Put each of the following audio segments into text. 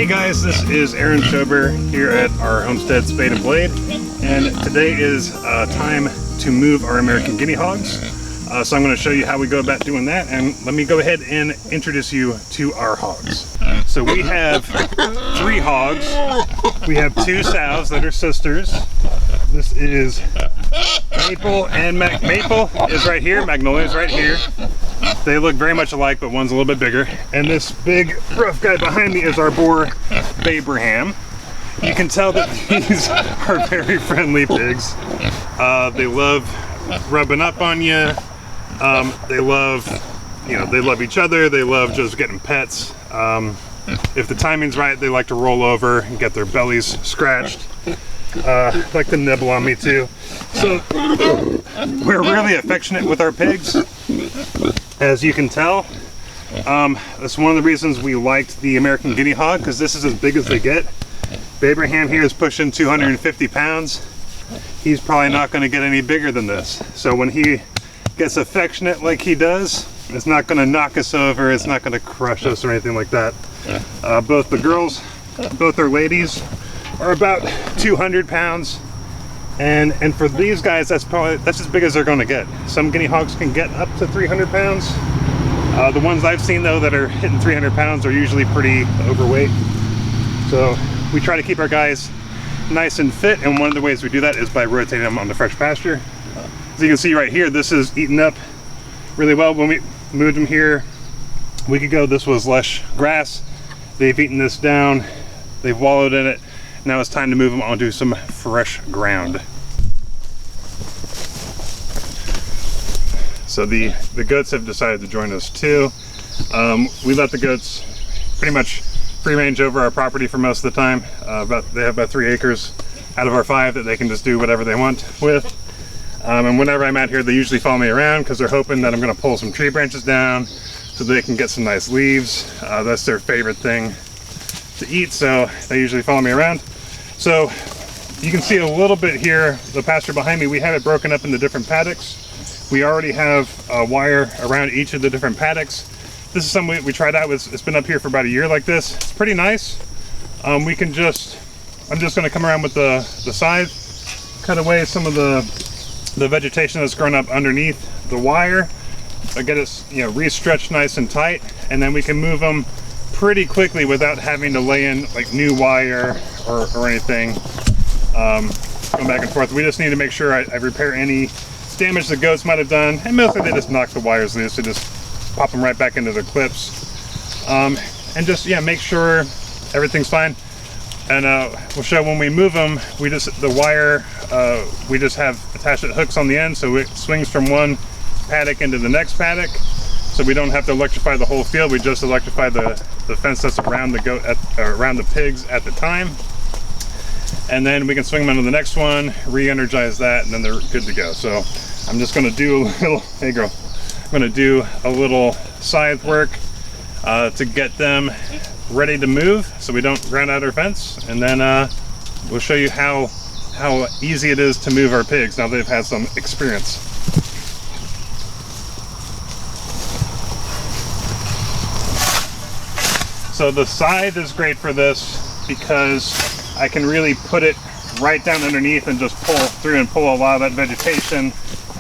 Hey guys, this is Aaron Schober here at our homestead Spade and Blade, and today is time to move our American Guinea Hogs. So I'm going to show you how we go about doing that, and let me go ahead and introduce you to our hogs. So we have 3 hogs. We have 2 sows that are sisters. This is Maple and Maple is right here, Magnolia is right here. They look very much alike, but one's a little bit bigger. And this big rough guy behind me is our boar, Baberaham. You can tell that these are very friendly pigs. They love rubbing up on you. They love, they love each other. They love just getting pets. If the timing's right, they like to roll over and get their bellies scratched. Like to nibble on me too. So we're really affectionate with our pigs, as you can tell. That's one of the reasons we liked the American Guinea Hog, because this is as big as they get. Baberaham here is pushing 250 pounds. He's probably not going to get any bigger than this. So when he gets affectionate like he does, it's not going to knock us over, it's not going to crush us or anything like that. Both the girls, both our ladies, are about 200 pounds. And for these guys, that's as big as they're going to get. Some guinea hogs can get up to 300 pounds. The ones I've seen though that are hitting 300 pounds are usually pretty overweight. So we try to keep our guys nice and fit, and one of the ways we do that is by rotating them on the fresh pasture. As you can see right here, this is eaten up really well. When we moved them here a week ago, this was lush grass. They've eaten this down, they've wallowed in it. Now it's time to move them onto some fresh ground. So the goats have decided to join us too. We let the goats pretty much free range over our property for most of the time. They have about 3 acres out of our 5 that they can just do whatever they want with. And whenever I'm out here, they usually follow me around because they're hoping that I'm going to pull some tree branches down so they can get some nice leaves. That's their favorite thing to eat, so they usually follow me around. So you can see a little bit here, the pasture behind me, we have it broken up into different paddocks. We already have a wire around each of the different paddocks. This is something we tried out. It's been up here for about a year like this. It's pretty nice. I'm just going to come around with the scythe, cut away some of the vegetation that's grown up underneath the wire, get it re-stretched nice and tight, and then we can move them pretty quickly without having to lay in like new wire or anything, going back and forth. We just need to make sure I repair any damage the goats might have done, and mostly they just knock the wires loose. They just pop them right back into their clips, and just make sure everything's fine. And we'll show when we move them, we just have attached hooks on the end, so it swings from one paddock into the next paddock. So we don't have to electrify the whole field. We just electrify the fence that's around the around the pigs at the time, and then we can swing them onto the next one, re-energize that, and then they're good to go. So I'm just going to do a little, hey girl, I'm going to do a little scythe work to get them ready to move, so we don't ground out our fence, and then we'll show you how easy it is to move our pigs now they've had some experience. So the scythe is great for this because I can really put it right down underneath and just pull through and pull a lot of that vegetation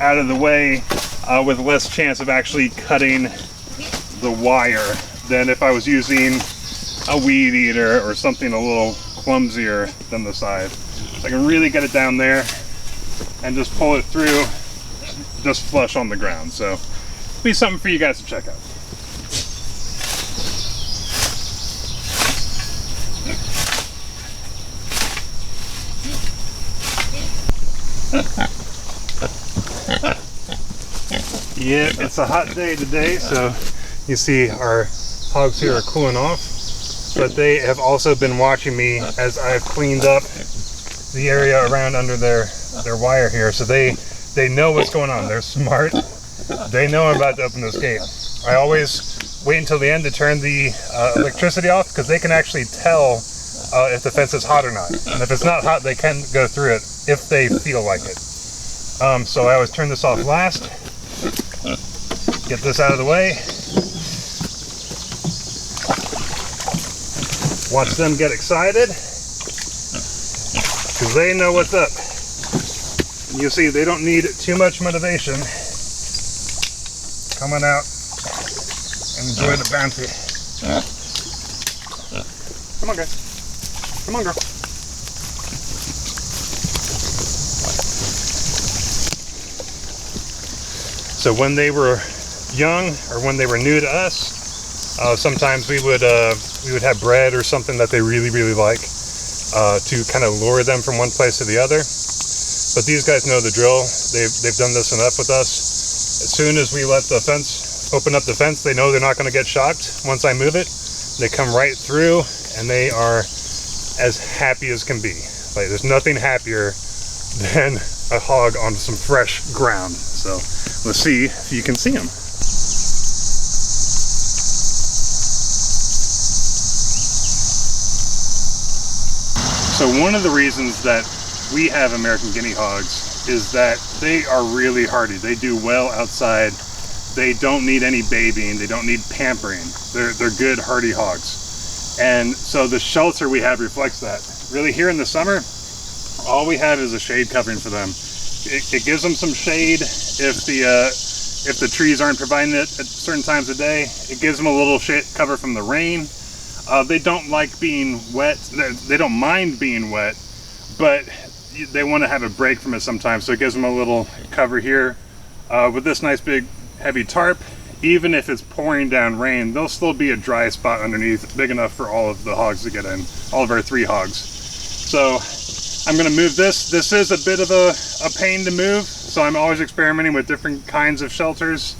out of the way with less chance of actually cutting the wire than if I was using a weed eater or something a little clumsier than the scythe. So I can really get it down there and just pull it through just flush on the ground. So it'll be something for you guys to check out. Yeah, it's a hot day today, so you see our hogs here are cooling off, but they have also been watching me as I've cleaned up the area around under their wire here, so they know what's going on. They're smart. They know I'm about to open this gate. I always wait until the end to turn the electricity off, because they can actually tell if the fence is hot or not. And if it's not hot, they can go through it if they feel like it. So I always turn this off last. Get this out of the way. Watch them get excited, because they know what's up. You see, they don't need too much motivation. Come on out and enjoy the bounty. Come on, guys. Come on, girl. So when they were young, or when they were new to us, sometimes we would have bread or something that they really like to kind of lure them from one place to the other. But these guys know the drill. They've done this enough with us. As soon as we let the fence open up the fence, they know they're not going to get shocked. Once I move it, they come right through, and they are as happy as can be. Like, there's nothing happier than a hog on some fresh ground. So let's see if you can see them. So one of the reasons that we have American Guinea Hogs is that they are really hardy. They do well outside. They don't need any babying. They don't need pampering. They're good hardy hogs. And so the shelter we have reflects that. Really, here in the summer, all we have is a shade covering for them. It gives them some shade if the trees aren't providing it at certain times of day. It gives them a little shade cover from the rain. They don't like being wet. They don't mind being wet, but they want to have a break from it sometimes. So it gives them a little cover here. With this nice big heavy tarp, even if it's pouring down rain, there'll still be a dry spot underneath big enough for all of the hogs to get in, all of our 3 hogs. So I'm going to move this. This is a bit of a pain to move, so I'm always experimenting with different kinds of shelters.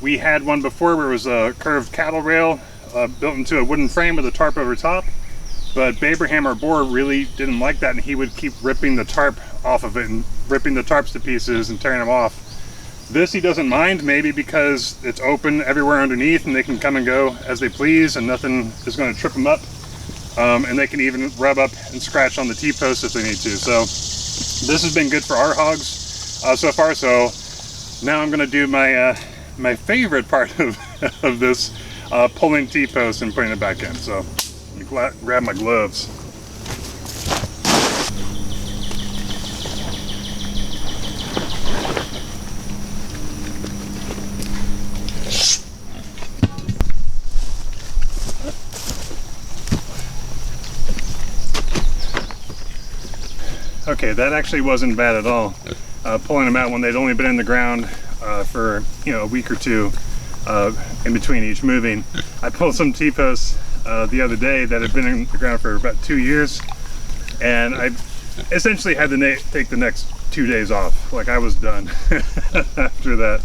We had one before where it was a curved cattle rail built into a wooden frame with a tarp over top, but Baberaham, our boar, really didn't like that, and he would keep ripping the tarp off of it and ripping the tarps to pieces and tearing them off. This he doesn't mind, maybe because it's open everywhere underneath and they can come and go as they please and nothing is going to trip them up. And they can even rub up and scratch on the T-post if they need to. So this has been good for our hogs so far. So now I'm going to do my my favorite part of this, pulling T-post and putting it back in. So let me grab my gloves. Okay, that actually wasn't bad at all. Pulling them out when they'd only been in the ground for a week or two in between each moving. I pulled some T-posts the other day that had been in the ground for about 2 years, and I essentially had to take the next 2 days off. Like, I was done after that.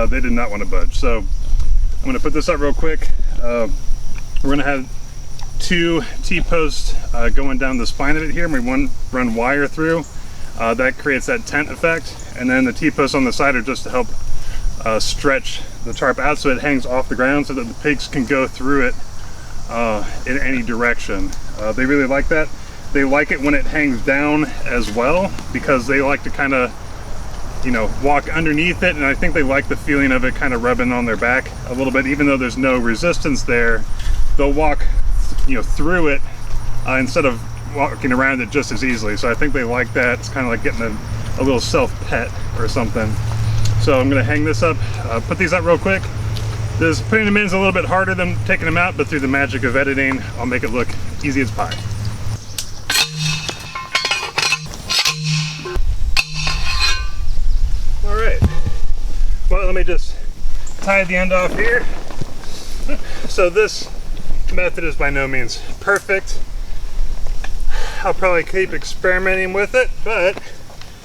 They did not want to budge. So I'm going to put this up real quick. We're going to have 2 T-posts going down the spine of it here, and we run wire through. That creates that tent effect, and then the T-posts on the side are just to help stretch the tarp out so it hangs off the ground so that the pigs can go through it in any direction. They really like that. They like it when it hangs down as well, because they like to kind of walk underneath it, and I think they like the feeling of it kind of rubbing on their back a little bit. Even though there's no resistance there, they'll walk through it instead of walking around it just as easily. So I think they like that. It's kind of like getting a little self-pet or something. So I'm going to hang this up, put these up real quick. Putting them in is a little bit harder than taking them out, but through the magic of editing, I'll make it look easy as pie. All right, well, let me just tie the end off here. So this method is by no means perfect. I'll probably keep experimenting with it, but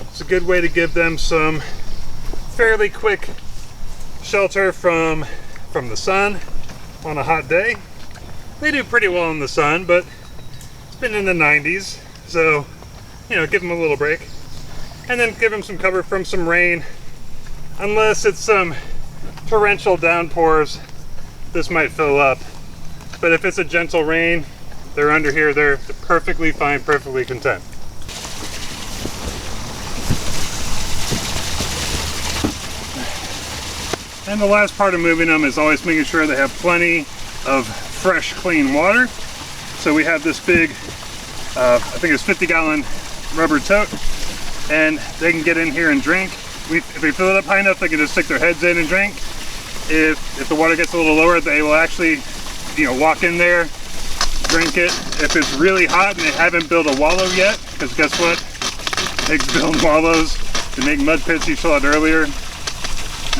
it's a good way to give them some fairly quick shelter from the sun on a hot day. They do pretty well in the sun, but it's been in the 90s, so give them a little break, and then give them some cover from some rain. Unless it's some torrential downpours, this might fill up. But if it's a gentle rain, they're under here, they're perfectly fine, perfectly content. And the last part of moving them is always making sure they have plenty of fresh, clean water. So we have this big, I think it's 50-gallon rubber tote, and they can get in here and drink. If we fill it up high enough, they can just stick their heads in and drink. If the water gets a little lower, they will actually, walk in there, drink it. If it's really hot and they haven't built a wallow yet, because guess what? Pigs build wallows to make mud pits you saw it earlier.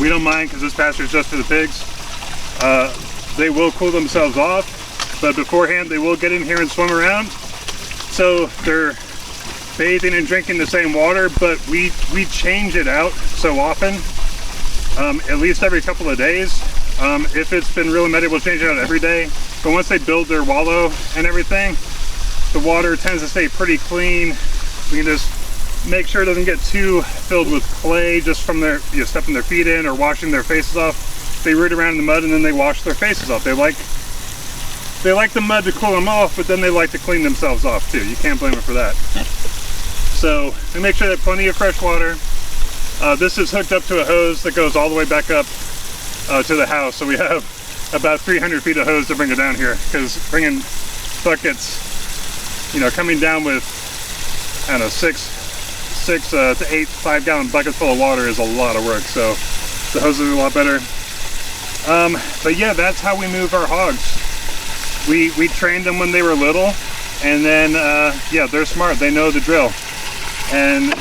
We don't mind because this pasture is just for the pigs. They will cool themselves off, but beforehand they will get in here and swim around. So they're bathing and drinking the same water, but we change it out so often, at least every couple of days. If it's been really muddy, we'll change it out every day. But once they build their wallow and everything, the water tends to stay pretty clean. We can just make sure it doesn't get too filled with clay just from their stepping their feet in or washing their faces off. They root around in the mud and then they wash their faces off. They like the mud to cool them off, but then they like to clean themselves off too. You can't blame them for that. So we make sure they have plenty of fresh water. This is hooked up to a hose that goes all the way back up to the house. So we have about 300 feet of hose to bring it down here, because bringing buckets, coming down with, I don't know, six to 8 5-gallon buckets full of water is a lot of work. So the hose is a lot better. But yeah, that's how we move our hogs. We trained them when they were little, and then yeah, they're smart. They know the drill. And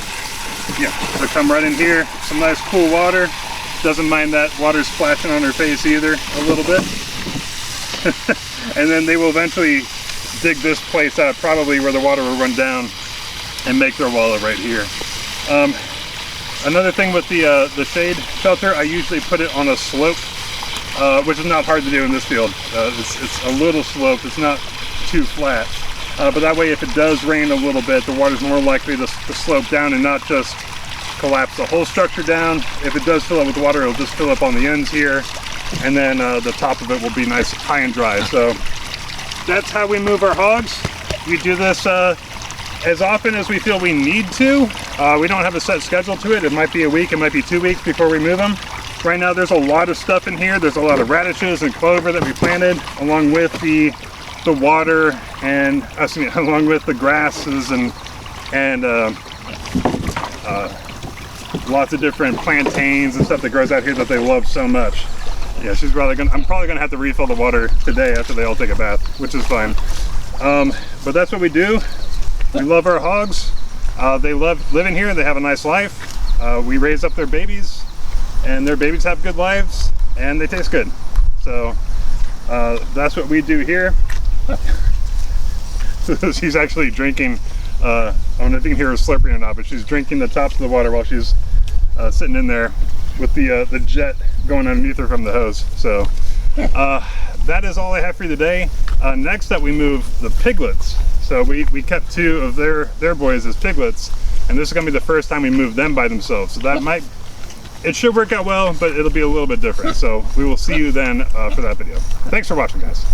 yeah, they come right in here, some nice cool water. Doesn't mind that water splashing on her face either, a little bit. And then they will eventually dig this place out, probably where the water will run down, and make their wallow right here. Another thing with the shade shelter, I usually put it on a slope, which is not hard to do in this field. It's a little sloped, it's not too flat. But that way, if it does rain a little bit, the water's more likely to slope down and not just collapse the whole structure down. If it does fill up with water, it'll just fill up on the ends here, and then the top of it will be nice, high and dry. So that's how we move our hogs. We do this as often as we feel we need to. We don't have a set schedule to it. It might be a week, it might be 2 weeks before we move them. Right now there's a lot of stuff in here. There's a lot of radishes and clover that we planted, along with the water, and along with the grasses and lots of different plantains and stuff that grows out here that they love so much. Yeah, I'm probably gonna have to refill the water today after they all take a bath, which is fine. But that's what we do. We love our hogs. They love living here. They have a nice life. We raise up their babies, and their babies have good lives, and they taste good. So that's what we do here. She's actually drinking, I don't know if you can hear her slurping or not, but she's drinking the tops of the water while she's sitting in there with the jet going underneath her from the hose. So that is all I have for you today. Next up, we move the piglets. So we kept 2 of their boys as piglets, and this is gonna be the first time we move them by themselves. So that it should work out well, but it'll be a little bit different. So we will see you then for that video. Thanks for watching, guys.